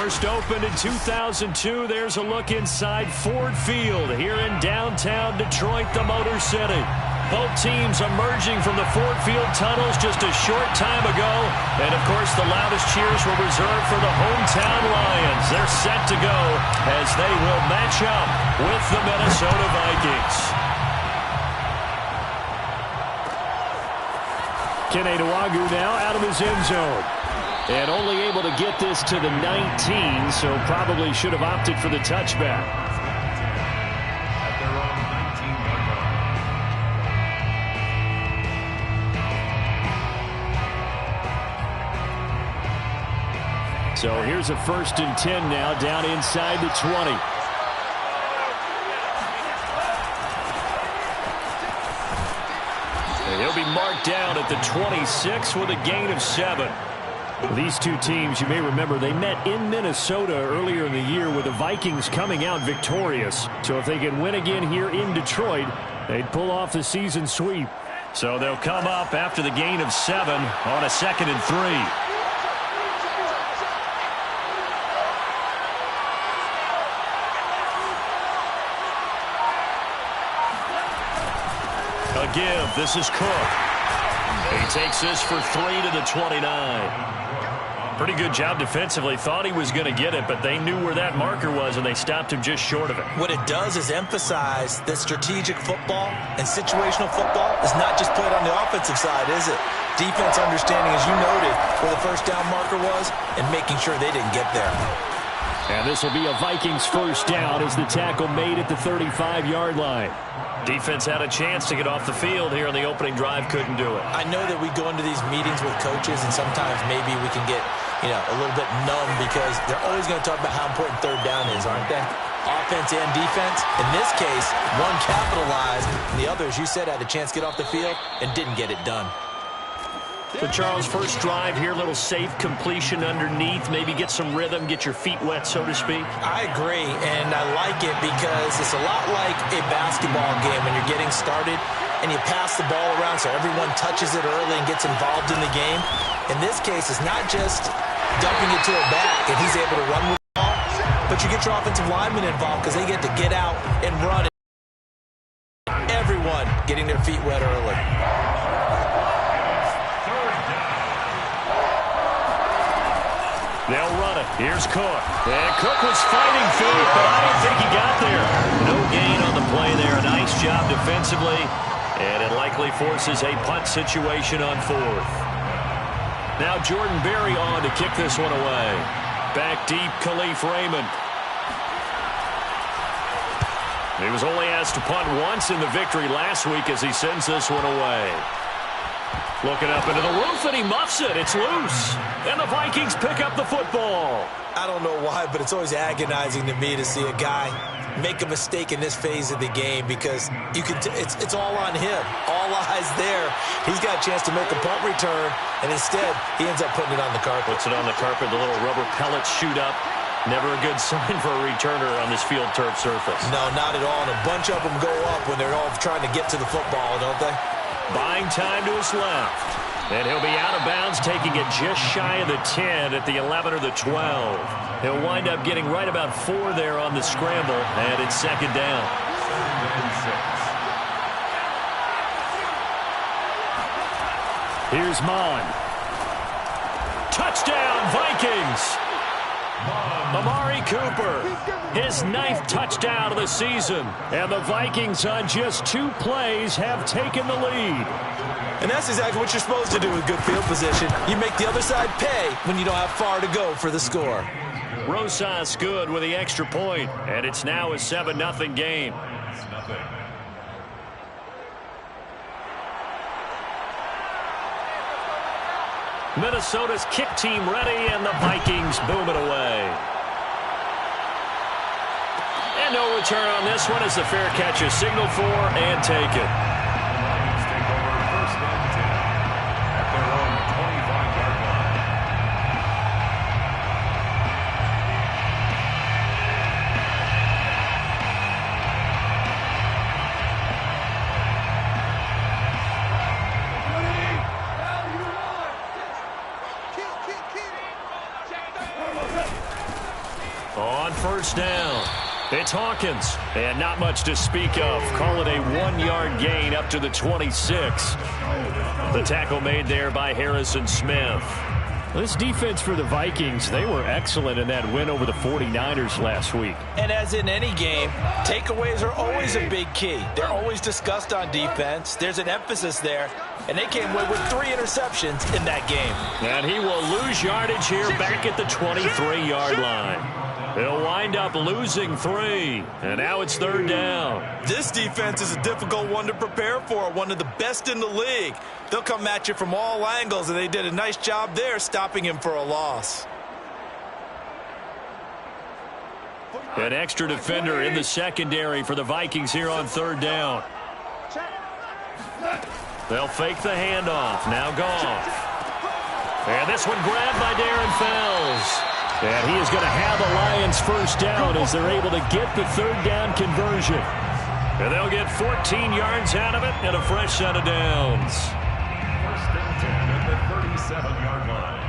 First opened in 2002. There's a look inside Ford Field here in downtown Detroit, the Motor City. Both teams emerging from the Ford Field tunnels just a short time ago. And, of course, the loudest cheers were reserved for the hometown Lions. They're set to go as they will match up with the Minnesota Vikings. Kene Nwangwu now out of his end zone. And only able to get this to the 19, so probably should have opted for the touchback. At their own 19-yard line. So here's a 1st and 10 now down inside the 20. And he'll be marked down at the 26 with a gain of 7. These two teams, you may remember, they met in Minnesota earlier in the year with the Vikings coming out victorious. So if they can win again here in Detroit, they'd pull off the season sweep. So they'll come up after the gain of 7 on a 2nd and 3. A give. This is Cook. He takes this for 3 to the 29. Pretty good job defensively. Thought he was going to get it, but they knew where that marker was, and they stopped him just short of it. What it does is emphasize that strategic football and situational football is not just played on the offensive side, is it? Defense understanding, as you noted, where the first down marker was and making sure they didn't get there. And this will be a Vikings first down as the tackle made at the 35-yard line. Defense had a chance to get off the field here on the opening drive, couldn't do it. I know that we go into these meetings with coaches, and sometimes maybe we can get, a little bit numb because they're always going to talk about how important 3rd down is, aren't they? Offense and defense. In this case, one capitalized, and the other, as you said, had a chance to get off the field and didn't get it done. So, Charles, first drive here, little safe completion underneath. Maybe get some rhythm, get your feet wet, so to speak. I agree, and I like it because it's a lot like a basketball game when you're getting started and you pass the ball around so everyone touches it early and gets involved in the game. In this case, it's not just dumping it to a back and he's able to run with the ball, but you get your offensive linemen involved because they get to get out and run. Everyone getting their feet wet early. They'll run it. Here's Cook. And Cook was fighting feet, but I don't think he got there. No gain on the play there. Nice job defensively. And it likely forces a punt situation on 4th. Now Jordan Berry on to kick this one away. Back deep, Khalif Raymond. He was only asked to punt once in the victory last week as he sends this one away. Looking up into the roof, and he muffs it. It's loose. And the Vikings pick up the football. I don't know why, but it's always agonizing to me to see a guy make a mistake in this phase of the game because you can. It's all on him. All eyes there. He's got a chance to make a punt return, and instead he ends up putting it on the carpet. Puts it on the carpet. The little rubber pellets shoot up. Never a good sign for a returner on this field turf surface. No, not at all. And a bunch of them go up when they're all trying to get to the football, don't they? Buying time to his left. And he'll be out of bounds, taking it just shy of the 10 at the 11 or the 12. He'll wind up getting right about 4 there on the scramble, and it's 2nd down. Here's Mon. Touchdown, Vikings! Amari Cooper, his 9th touchdown of the season. And the Vikings on just 2 plays have taken the lead. And that's exactly what you're supposed to do with good field position. You make the other side pay when you don't have far to go for the score. Rosas good with the extra point, and it's now a 7-0 game. Minnesota's kick team ready, and the Vikings boom it away. And no return on this one as the fair catch is signaled for and taken. Take over 1st and 10 at their own 25-yard line. On first down, it's Hawkins. And not much to speak of. Call it a 1-yard gain up to the 26. The tackle made there by Harrison Smith. This defense for the Vikings, they were excellent in that win over the 49ers last week. And as in any game, takeaways are always a big key. They're always discussed on defense. There's an emphasis there. And they came away with 3 interceptions in that game. And he will lose yardage here back at the 23-yard line. He'll wind up losing 3. And now it's third down. This defense is a difficult one to prepare for, one of the best in the league. They'll come at you from all angles, and they did a nice job there stopping him for a loss. An extra defender in the secondary for the Vikings here on third down. They'll fake the handoff. Now Goff. And this one grabbed by Darren Fells. And he is going to have the Lions first down as they're able to get the third down conversion. And they'll get 14 yards out of it and a fresh set of downs. First and 10 at the 37-yard line.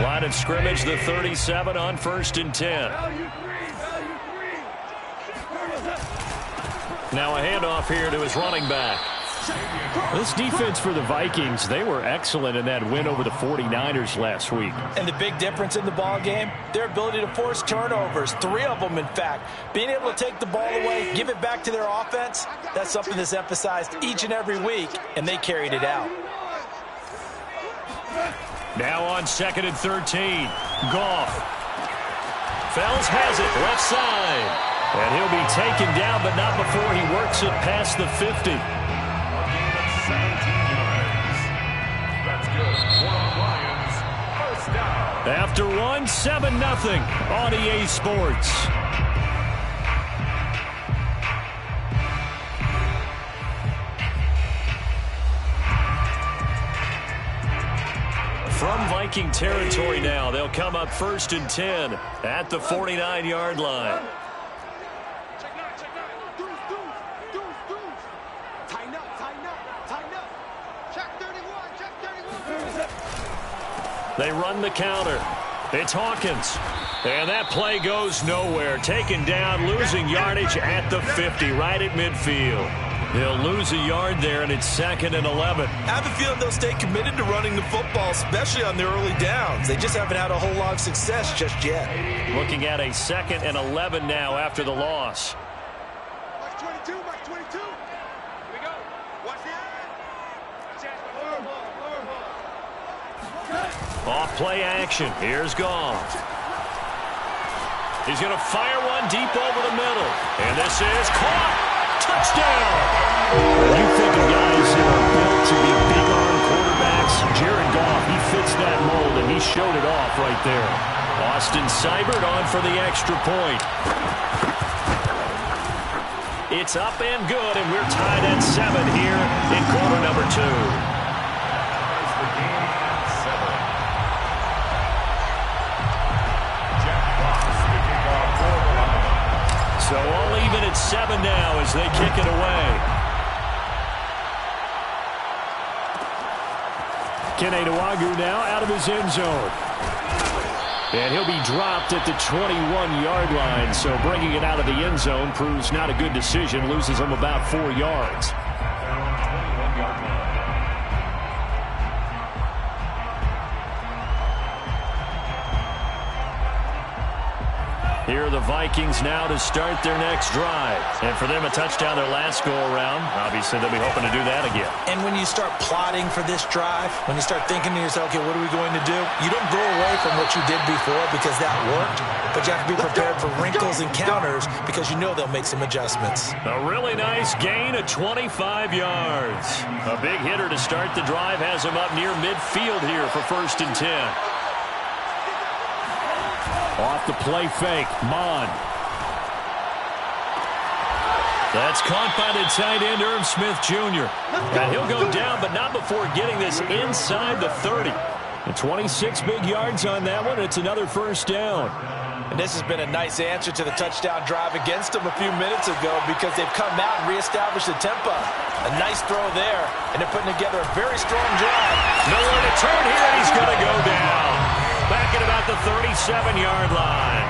Line of scrimmage, the 37 on first and 10. Now a handoff here to his running back. This defense for the Vikings, they were excellent in that win over the 49ers last week. And the big difference in the ball game, their ability to force turnovers, 3 of them in fact. Being able to take the ball away, give it back to their offense, that's something that's emphasized each and every week, and they carried it out. Now on second and 13, Goff. Fells has it, left side. And he'll be taken down, but not before he works it past the 50. 17 yards. That's good. More on Lions. First down. After one, 7-0 on EA Sports. From Viking territory now, they'll come up first and 10 at the 49-yard line. They run the counter. It's Hawkins. And that play goes nowhere. Taken down, losing yardage at the 50, right at midfield. They'll lose a yard there, and it's second and 11. I have a feeling they'll stay committed to running the football, especially on their early downs. They just haven't had a whole lot of success just yet. Looking at a second and 11 now after the loss. Box 22, box 22. Here we go. Watch the Off play action. Here's Goff. He's going to fire one deep over the middle. And this is caught. Touchdown. You think of guys that are built to be big arm quarterbacks. Jared Goff, he fits that mold, and he showed it off right there. Austin Seibert on for the extra point. It's up and good, and we're tied at 7 here in quarter number 2. So all even at 7 now as they kick it away. Kene Nwangwu now out of his end zone. And he'll be dropped at the 21-yard line. So bringing it out of the end zone proves not a good decision. Loses him about 4 yards. Here are the Vikings now to start their next drive. And for them, a touchdown their last go-around. Obviously, they'll be hoping to do that again. And when you start plotting for this drive, when you start thinking to yourself, okay, what are we going to do? You don't go away from what you did before because that worked, but you have to be prepared for wrinkles and counters because you know they'll make some adjustments. A really nice gain of 25 yards. A big hitter to start the drive has him up near midfield here for first and 10. Off the play fake, Mon. That's caught by the tight end, Irv Smith Jr. And he'll go down, but not before getting this inside the 30. And 26 big yards on that one. It's another first down. And this has been a nice answer to the touchdown drive against them a few minutes ago because they've come out and reestablished the tempo. A nice throw there, and they're putting together a very strong drive. Nowhere to turn here, and he's going to go down. Back at about the 37. 7-yard line.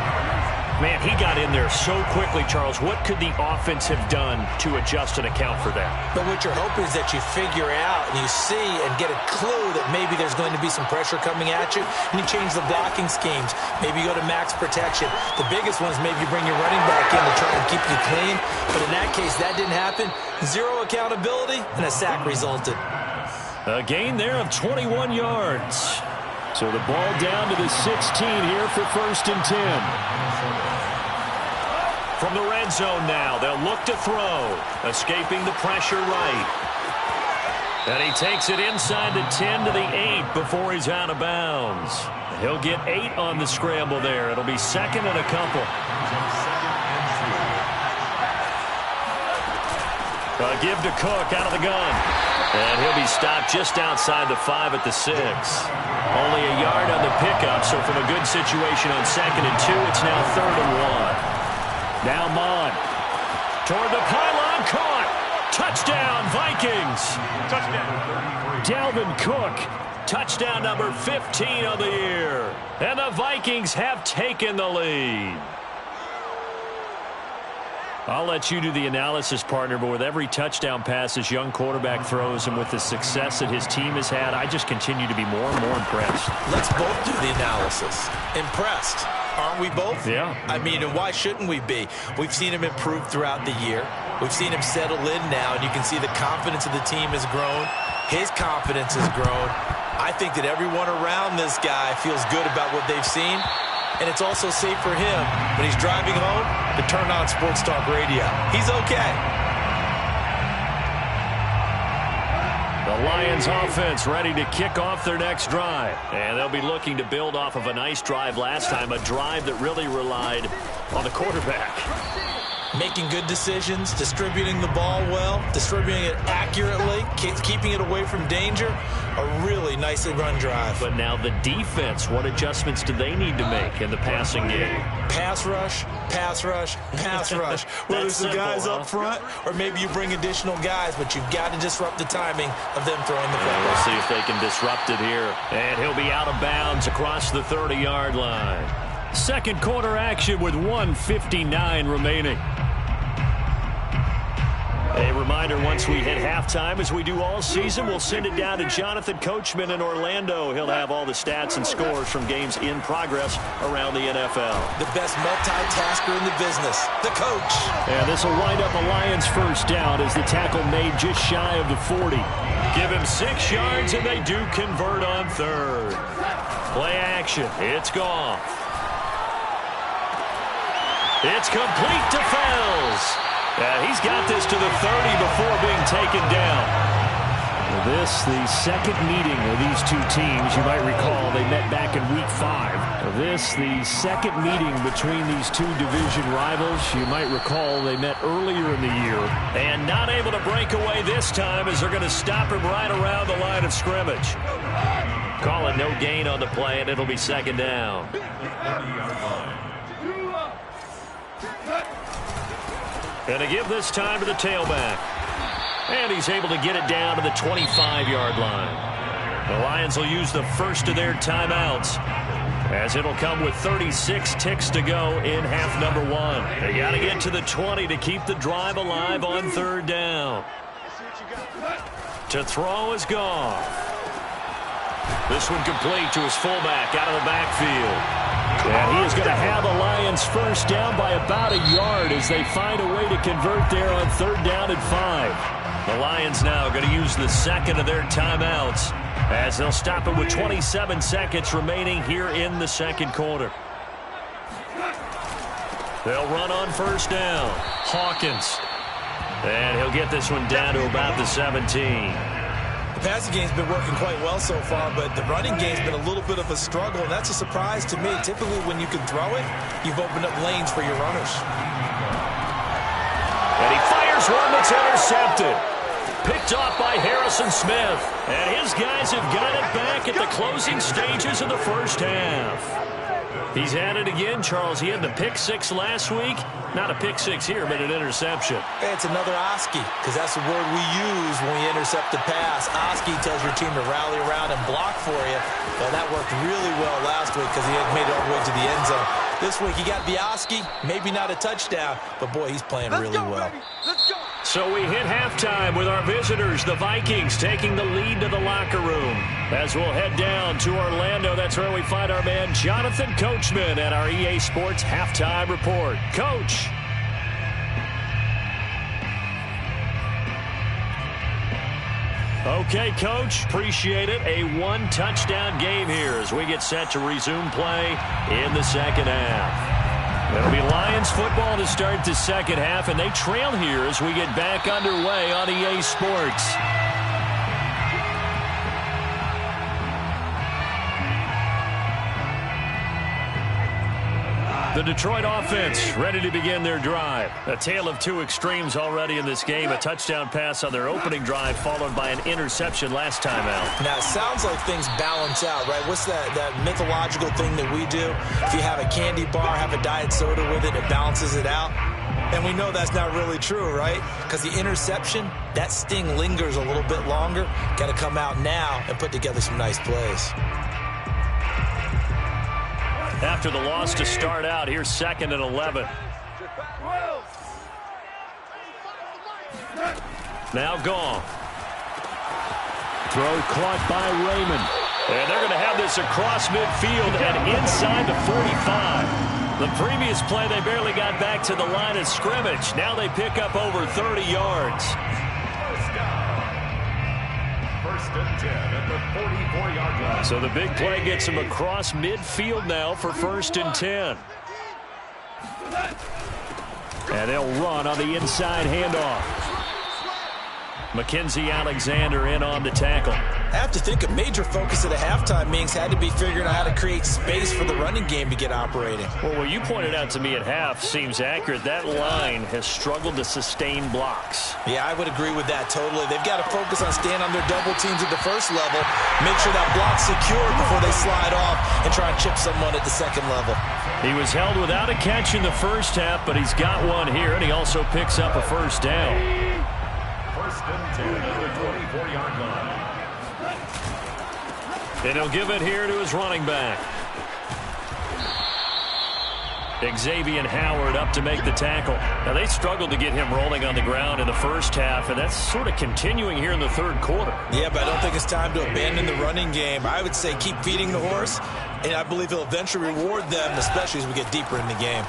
Man, he got in there so quickly, Charles. What could the offense have done to adjust and account for that? But what you're hoping is that you figure out and you see and get a clue that maybe there's going to be some pressure coming at you, and you change the blocking schemes. Maybe you go to max protection. The biggest one is maybe you bring your running back in to try and keep you clean. But in that case, that didn't happen. Zero accountability, and a sack resulted. A gain there of 21 yards. So the ball down to the 16 here for 1st and 10. From the red zone now, they'll look to throw. Escaping the pressure right. And he takes it inside the 10 to the 8 before he's out of bounds. He'll get 8 on the scramble there. It'll be 2nd and a couple. A give to Cook out of the gun. And he'll be stopped just outside the 5 at the 6. Only a yard on the pickup, so from a good situation on 2nd and 2, it's now 3rd and 1. Now Mon. Toward the pylon, caught. Touchdown, Vikings. Touchdown. Dalvin Cook. Touchdown number 15 of the year. And the Vikings have taken the lead. I'll let you do the analysis, partner, but with every touchdown pass this young quarterback throws and with the success that his team has had, I just continue to be more and more impressed. Let's both do the analysis. Impressed. Aren't we both? Yeah. I mean, and why shouldn't we be? We've seen him improve throughout the year. We've seen him settle in now, and you can see the confidence of the team has grown. His confidence has grown. I think that everyone around this guy feels good about what they've seen. And it's also safe for him when he's driving home to turn on Sports Talk Radio. He's okay. The Lions offense ready to kick off their next drive. And they'll be looking to build off of a nice drive last time, a drive that really relied on the quarterback. Making good decisions, distributing the ball well, distributing it accurately, keeping it away from danger. A really nicely run drive. But now the defense, what adjustments do they need to make in the passing game? Pass rush, pass rush, pass rush. Whether it's the guys up front or maybe you bring additional guys, but you've got to disrupt the timing of them throwing the football. We'll see if they can disrupt it here. And he'll be out of bounds across the 30-yard line. Second quarter action with 1:59 remaining. A reminder, once we hit halftime, as we do all season, we'll send it down to Jonathan Coachman in Orlando. He'll have all the stats and scores from games in progress around the NFL. The best multitasker in the business, the coach. And this will wind up a Lions first down as the tackle made just shy of the 40. Give him 6 yards, and they do convert on 3rd. Play action. It's Goff. It's complete to Fells. He's got this to the 30 before being taken down. This, the second meeting of these two teams. You might recall they met back in Week 5. This, the second meeting between these two division rivals. You might recall they met earlier in the year. And not able to break away this time as they're going to stop him right around the line of scrimmage. Call it no gain on the play, and it'll be 2nd down. And a give this time to the tailback. And he's able to get it down to the 25-yard line. The Lions will use the first of their timeouts, as it'll come with 36 ticks to go in half number 1. They got to get to the 20 to keep the drive alive on 3rd down. To throw is Goff. This one complete to his fullback out of the backfield. And he is going to have the Lions first down by about a yard as they find a way to convert there on 3rd down and 5. The Lions now going to use the second of their timeouts as they'll stop it with 27 seconds remaining here in the second quarter. They'll run on 1st down. Hawkins. And he'll get this one down to about the 17. The passing game's been working quite well so far, but the running game's been a little bit of a struggle, and that's a surprise to me. Typically, when you can throw it, you've opened up lanes for your runners. And he fires one that's intercepted. Picked off by Harrison Smith. And his guys have got it back at the closing stages of the first half. He's at it again, Charles. He had the pick 6 last week. Not a pick 6 here, but an interception. It's another Oski, because that's the word we use when we intercept the pass. Oski tells your team to rally around and block for you. Well, that worked really well last last week because he had made it all the way to the end zone. This week, he got the Oski, maybe not a touchdown, but boy, he's playing really well. Let's go. So we hit halftime with our visitors, the Vikings, taking the lead to the locker room. As we'll head down to Orlando, that's where we find our man Jonathan Coachman at our EA Sports Halftime Report. Coach. Okay, Coach, appreciate it. A one-touchdown game here as we get set to resume play in the second half. It'll be Lions football to start the second half, and they trail here as we get back underway on EA Sports. The Detroit offense ready to begin their drive. A tale of two extremes already in this game. A touchdown pass on their opening drive followed by an interception last time out. Now, it sounds like things balance out, right? What's that mythological thing that we do? If you have a candy bar, have a diet soda with it, it balances it out. And we know that's not really true, right? Because the interception, that sting lingers a little bit longer. Got to come out now and put together some nice plays. After the loss to start out, here's 2nd and 11. Now gone. Throw caught by Raymond. And they're going to have this across midfield and inside the 45. The previous play, they barely got back to the line of scrimmage. Now they pick up over 30 yards. First and 10 at the 44-yard line. So the big play gets him across midfield now for 1st and 10. And they'll run on the inside handoff. Mackenzie Alexander in on the tackle. I have to think a major focus of the halftime meetings had to be figuring out how to create space for the running game to get operating. Well, what you pointed out to me at half seems accurate. That line has struggled to sustain blocks. Yeah, I would agree with that totally. They've got to focus on staying on their double teams at the first level, make sure that block's secured before they slide off and try and chip someone at the second level. He was held without a catch in the first half, but he's got one here, and he also picks up a first down. First and 10 at the 24-yard line. And he'll give it here to his running back. Xavier Howard up to make the tackle. Now, they struggled to get him rolling on the ground in the first half, and that's sort of continuing here in the third quarter. Yeah, but I don't think it's time to abandon the running game. I would say keep feeding the horse, and I believe he'll eventually reward them, especially as we get deeper in the game.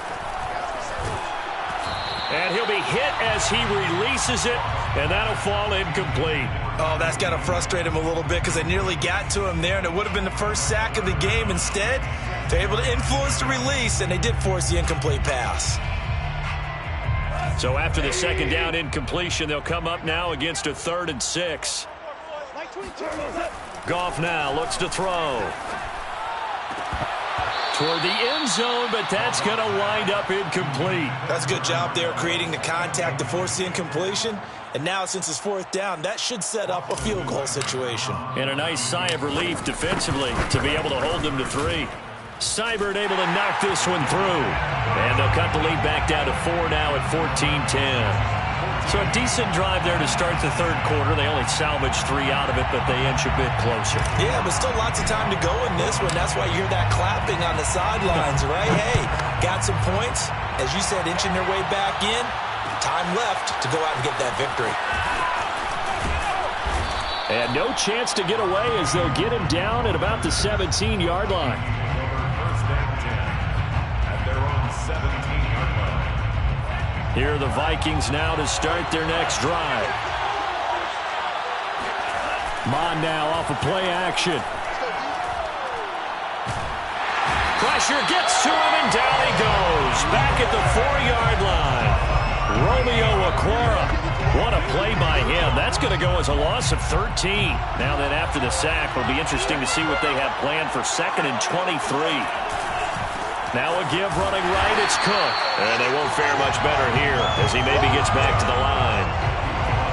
And he'll be hit as he releases it, and that'll fall incomplete. Oh, that's got to frustrate him a little bit because they nearly got to him there, and it would have been the first sack of the game. Instead, they're able to influence the release, and they did force the incomplete pass. So after the second down incompletion, they'll come up now against a 3rd and 6. Goff now looks to throw. Toward the end zone, but that's going to wind up incomplete. That's a good job there creating the contact to force the incompletion. And now, since it's 4th down, that should set up a field goal situation. And a nice sigh of relief defensively to be able to hold them to 3. Seibert able to knock this one through. And they'll cut the lead back down to 4 now at 14-10. So a decent drive there to start the third quarter. They only salvaged 3 out of it, but they inch a bit closer. Yeah, but still lots of time to go in this one. That's why you hear that clapping on the sidelines, right? Hey, got some points. As you said, inching their way back in. Time left to go out and get that victory. And no chance to get away as they'll get him down at about the 17-yard line. First and 10 at their own 17-yard line. Here are the Vikings now to start their next drive. Mon now off of play action. Pressure gets to him, and down he goes. Back at the 4-yard line. Romeo Okwara. What a play by him. That's going to go as a loss of 13. Now then, after the sack, it'll be interesting to see what they have planned for 2nd and 23. Now a give running right, it's Cook. And they won't fare much better here as he maybe gets back to the line.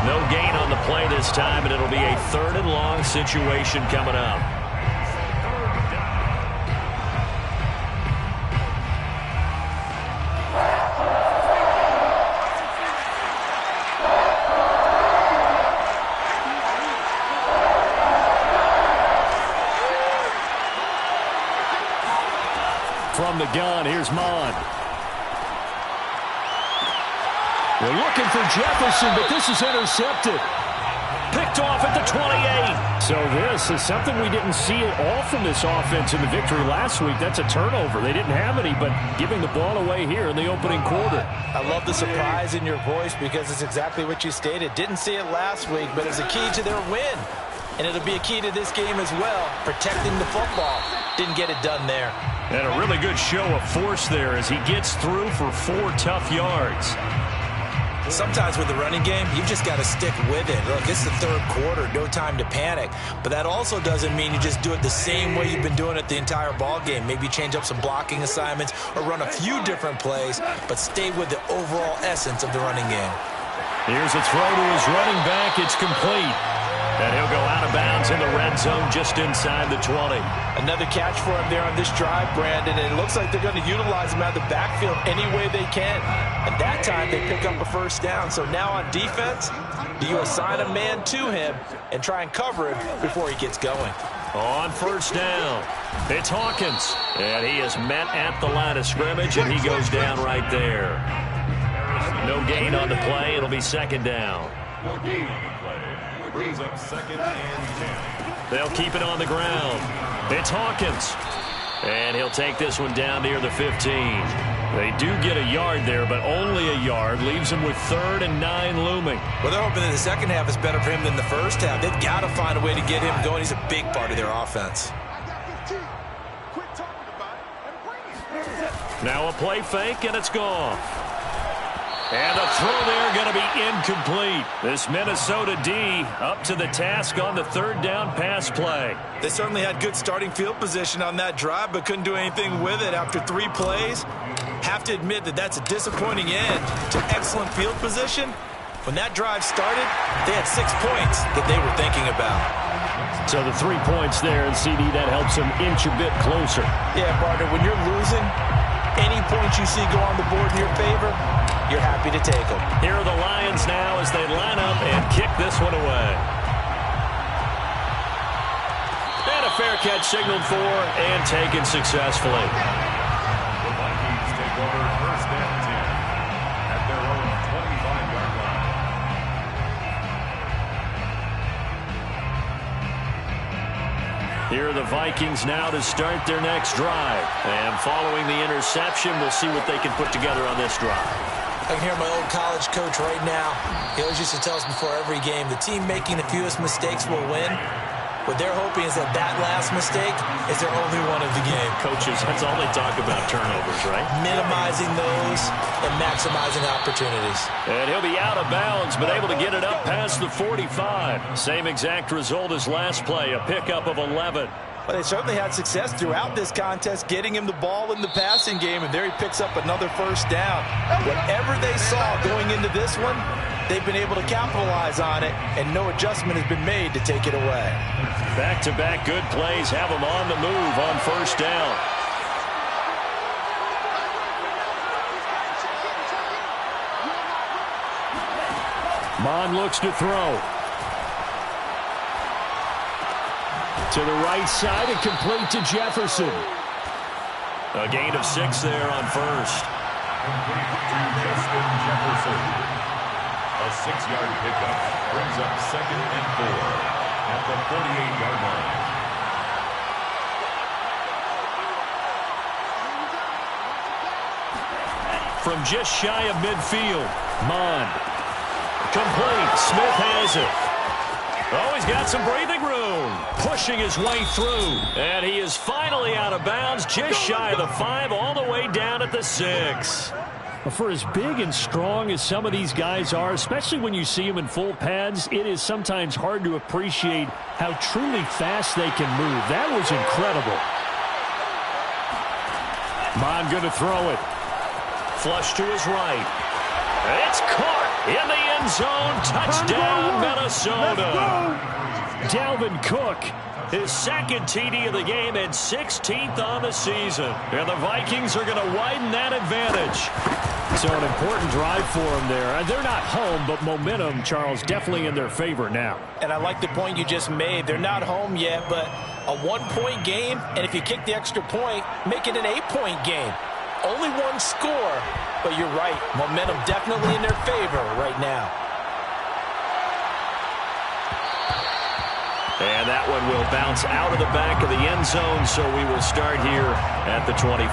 No gain on the play this time, and it'll be a 3rd and long situation coming up. From the gun, here's Mon. They're looking for Jefferson, but this is intercepted. Picked off at the 28. So this is something we didn't see at all from this offense in the victory last week. That's a turnover. They didn't have any, but giving the ball away here in the opening quarter. I love the surprise in your voice because it's exactly what you stated. Didn't see it last week, but it's a key to their win. And it'll be a key to this game as well, protecting the football. Didn't get it done there. And a really good show of force there as he gets through for 4 tough yards. Sometimes with the running game, you've just got to stick with it. Look, it's the third quarter, no time to panic. But that also doesn't mean you just do it the same way you've been doing it the entire ball game. Maybe change up some blocking assignments or run a few different plays, but stay with the overall essence of the running game. Here's a throw to his running back. It's complete. And he'll go out of bounds in the red zone just inside the 20. Another catch for him there on this drive, Brandon, and it looks like they're going to utilize him out of the backfield any way they can. And that time they pick up a first down. So now on defense, do you assign a man to him and try and cover him before he gets going? On first down, it's Hawkins. And he is met at the line of scrimmage, and he goes down right there. No gain on the play. It'll be second down. No gain on the play. Brings up 2nd and 10. They'll keep it on the ground. It's Hawkins. And he'll take this one down near the 15. They do get a yard there, but only a yard. Leaves him with 3rd and 9 looming. Well, they're hoping that the second half is better for him than the first half. They've got to find a way to get him going. He's a big part of their offense. Now a play fake, and it's gone. And the throw there going to be incomplete. This Minnesota D up to the task on the 3rd down pass play. They certainly had good starting field position on that drive, but couldn't do anything with it after 3 plays. Have to admit that that's a disappointing end to excellent field position. When that drive started, they had 6 points that they were thinking about. So the 3 points there, and CD, that helps them inch a bit closer. Yeah, partner, when you're losing, any points you see go on the board in your favor, you're happy to take them. Here are the Lions now as they line up and kick this one away. And a fair catch signaled for and taken successfully. The Vikings take over 1st and 10 at their own 25-yard line. Here are the Vikings now to start their next drive. And following the interception, we'll see what they can put together on this drive. I can hear my old college coach right now. He always used to tell us before every game, the team making the fewest mistakes will win. What they're hoping is that that last mistake is their only one of the game. Coaches, that's all they talk about, turnovers, right? Minimizing those and maximizing opportunities. And he'll be out of bounds, but able to get it up past the 45. Same exact result as last play, a pickup of 11. Well, they certainly had success throughout this contest, getting him the ball in the passing game, and there he picks up another first down. Whatever they saw going into this one, they've been able to capitalize on it, and no adjustment has been made to take it away. Back-to-back good plays have them on the move on first down. Mon looks to throw. To the right side and complete to Jefferson. A gain of 6 there on first. Complete to Justin Jefferson. A 6-yard pickup brings up 2nd and 4 at the 48-yard line. From just shy of midfield, Mon. Complete. Smith has it. Oh, he's got some breathing room. Pushing his way through. And he is finally out of bounds, just shy of the 5, all the way down at the 6. For as big and strong as some of these guys are, especially when you see them in full pads, it is sometimes hard to appreciate how truly fast they can move. That was incredible. Mon going to throw it. Flush to his right. It's caught in the end zone. Touchdown, Minnesota. Dalvin Cook, his 2nd TD of the game and 16th on the season. And the Vikings are going to widen that advantage. So an important drive for them there. They're not home, but momentum, Charles, definitely in their favor now. And I like the point you just made. They're not home yet, but A 1-point game, and if you kick the extra point, make it an 8-point game. Only one score, but you're right. Momentum definitely in their favor right now. And that one will bounce out of the back of the end zone, so we will start here at the 25.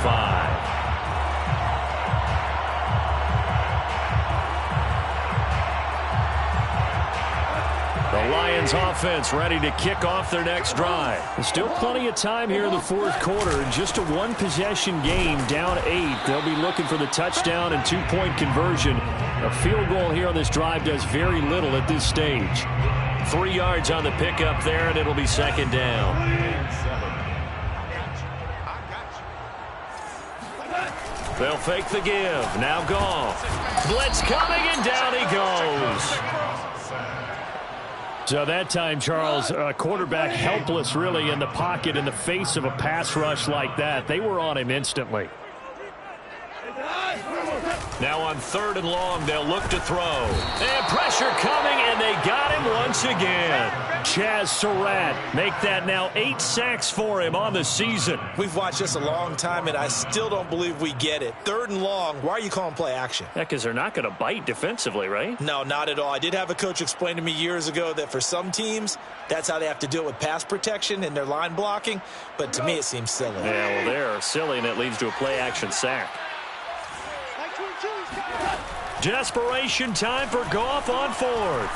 The Lions offense ready to kick off their next drive. There's still plenty of time here in the fourth quarter. Just a one-possession game, down 8. They'll be looking for the touchdown and 2-point conversion. A field goal here on this drive does very little at this stage. 3 yards on the pickup there, and it'll be second down. They'll fake the give. Now Goff. Blitz coming, and down he goes. So that time, Charles, quarterback helpless really in the pocket in the face of a pass rush like that. They were on him instantly. Now on 3rd and long, they'll look to throw. And pressure coming, and they got him once again. Chaz Surratt make that now 8 sacks for him on the season. We've watched this a long time, and I still don't believe we get it. 3rd and long, why are you calling play action? Yeah, because they're not going to bite defensively, right? No, not at all. I did have a coach explain to me years ago that for some teams, that's how they have to deal with pass protection and their line blocking. But to me, it seems silly. Yeah, well, they're silly, and it leads to a play action sack. Desperation time for Goff on 4th.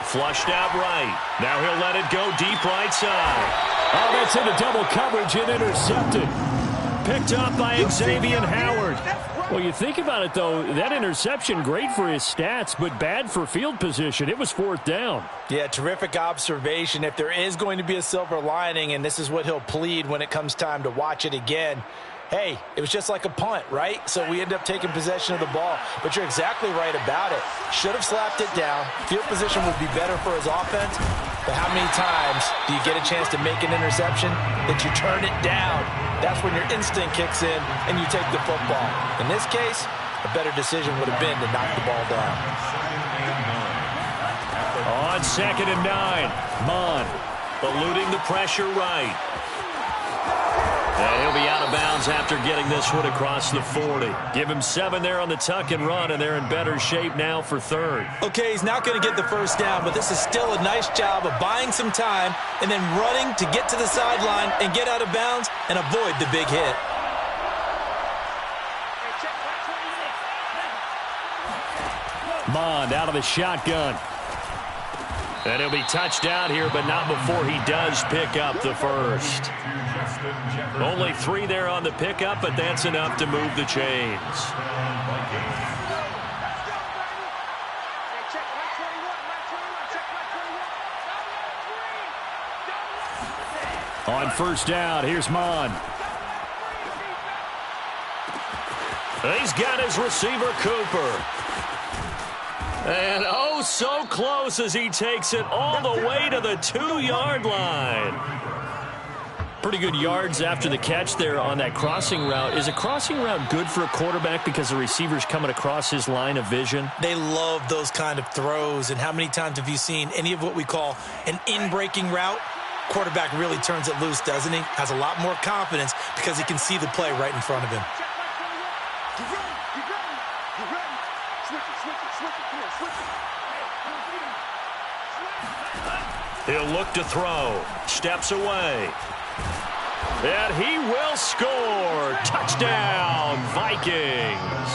Flushed out right. Now he'll let it go deep right side. Oh, that's into double coverage and intercepted. Picked up by Xavier Howard. Well, you think about it, though, that interception, great for his stats, but bad for field position. It was 4th down. Yeah, terrific observation. If there is going to be a silver lining, and this is what he'll plead when it comes time to watch it again, hey, it was just like a punt, right? So we end up taking possession of the ball. But you're exactly right about it. Should have slapped it down. Field position would be better for his offense. But how many times do you get a chance to make an interception that you turn it down? That's when your instinct kicks in and you take the football. In this case, a better decision would have been to knock the ball down. On 2nd and 9, Mon eluding the pressure right. And he'll be out of bounds after getting this one across the 40. Give him 7 there on the tuck and run, and they're in better shape now for 3rd. Okay, he's not going to get the first down, but this is still a nice job of buying some time and then running to get to the sideline and get out of bounds and avoid the big hit. Mond out of the shotgun. And he'll be touched down here, but not before he does pick up the first. Only 3 there on the pickup, but that's enough to move the chains. On 1st down, here's Mond. He's got his receiver, Cooper. And oh, so close as he takes it all the way to the 2-yard line. Pretty good yards after the catch there on that crossing route. Is a crossing route good for a quarterback because the receiver's coming across his line of vision? They love those kind of throws. And how many times have you seen any of what we call an in-breaking route? Quarterback really turns it loose, doesn't he? Has a lot more confidence because he can see the play right in front of him. He'll look to throw. Steps away. And he will score. Touchdown, Vikings.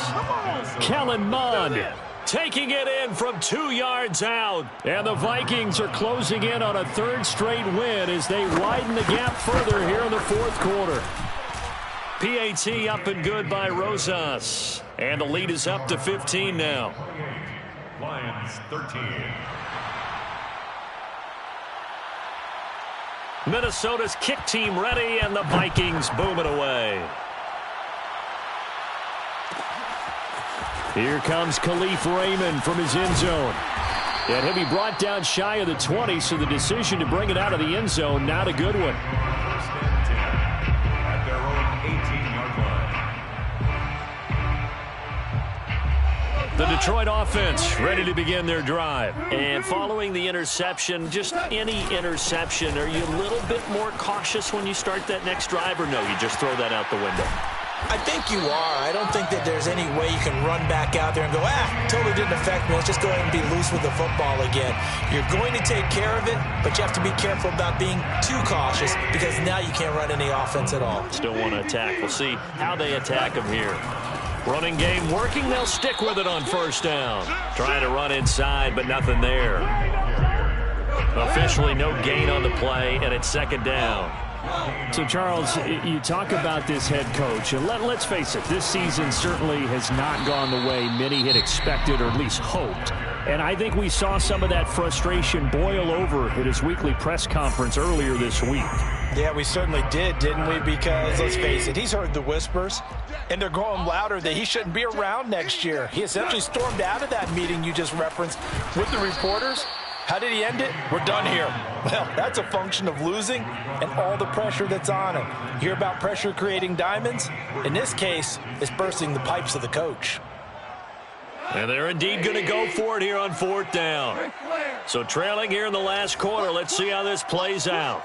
Kellen Mond taking it in from 2 yards out. And the Vikings are closing in on a 3rd straight win as they widen the gap further here in the 4th quarter. PAT up and good by Rosas. And the lead is up to 15 now. Lions 13. Minnesota's kick team ready, and the Vikings boom it away. Here comes Khalif Raymond from his end zone. And he'll be brought down shy of the 20, so the decision to bring it out of the end zone, not a good one. 1st and 10 at their own 18-yard line. The Detroit offense ready to begin their drive. And following the interception, just any interception, are you a little bit more cautious when you start that next drive, or no, you just throw that out the window? I think you are. I don't think that there's any way you can run back out there and go, totally didn't affect me. Let's just go ahead and be loose with the football again. You're going to take care of it, but you have to be careful about being too cautious because now you can't run any offense at all. Still want to attack. We'll see how they attack them here. Running game working. They'll stick with it on first down. Trying to run inside, but nothing there. Officially no gain on the play, and it's second down. So, Charles, you talk about this head coach, and let's face it, this season certainly has not gone the way many had expected or at least hoped. And I think we saw some of that frustration boil over at his weekly press conference earlier this week. Yeah, we certainly did, didn't we? Because, let's face it, he's heard the whispers, and they're growing louder that he shouldn't be around next year. He essentially stormed out of that meeting you just referenced with the reporters. How did he end it? We're done here. Well, that's a function of losing and all the pressure that's on him. You hear about pressure creating diamonds? In this case, it's bursting the pipes of the coach. And they're indeed going to go for it here on fourth down. So trailing here in the last quarter, let's see how this plays out.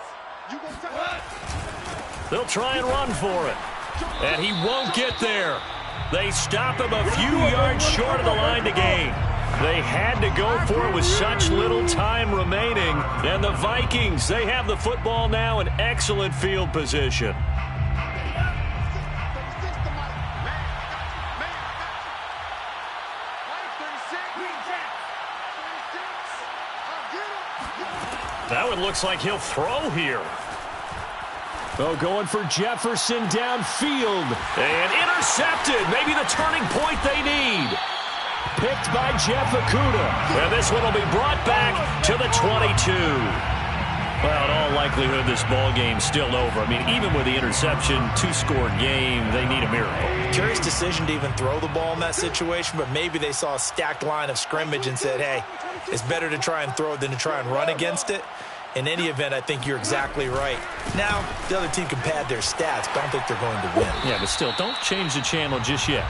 They'll try and run for it. And he won't get there. They stop him a few yards short of the line to gain. They had to go for it with such little time remaining. And the Vikings, they have the football now in excellent field position. That one looks like he'll throw here. Oh, going for Jefferson downfield. And intercepted. Maybe the turning point they need. Picked by Jeff Okudah. And this one will be brought back to the 22. Well, in all likelihood, this ball game's still over. I mean, even with the interception, two-score game, they need a miracle. Curious decision to even throw the ball in that situation, but maybe they saw a stacked line of scrimmage and said, hey, it's better to try and throw it than to try and run against it. In any event, I think you're exactly right. Now, the other team can pad their stats, but I don't think they're going to win. Yeah, but still, don't change the channel just yet.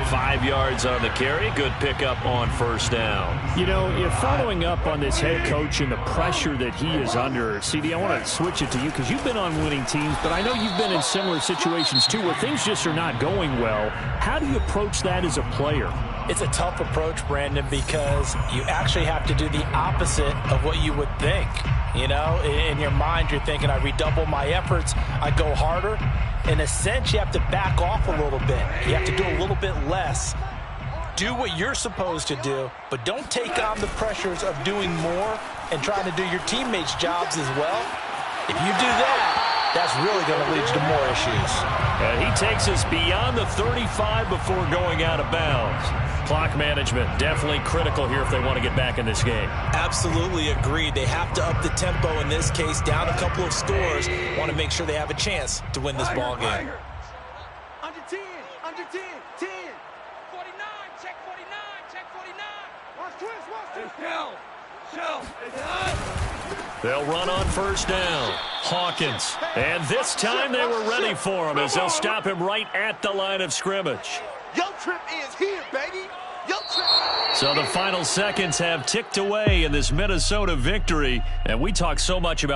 5 yards on the carry. Good pickup on first down. You know, if following up on this head coach and the pressure that he is under, CD, I want to switch it to you because you've been on winning teams, but I know you've been in similar situations too where things just are not going well. How do you approach that as a player? It's a tough approach, Brandon, because you actually have to do the opposite of what you would think. You know, in your mind, you're thinking, I redouble my efforts, I go harder. In a sense, you have to back off a little bit. You have to do a little bit less. Do what you're supposed to do, but don't take on the pressures of doing more and trying to do your teammates' jobs as well. If you do that, that's really going to lead you to more issues. And he takes us beyond the 35 before going out of bounds. Clock management definitely critical here if they want to get back in this game. Absolutely agreed. They have to up the tempo in this case, down a couple of scores. Want to make sure they have a chance to win this ball game. Under 10, under 10, 10. 49, check 49, check 49. Watch twist, watch twist. They'll run on first down. Hawkins. And this time they were ready for him as they'll stop him right at the line of scrimmage. Yo trip is here, baby. Yo trip. So the final seconds have ticked away in this Minnesota victory. And we talk so much about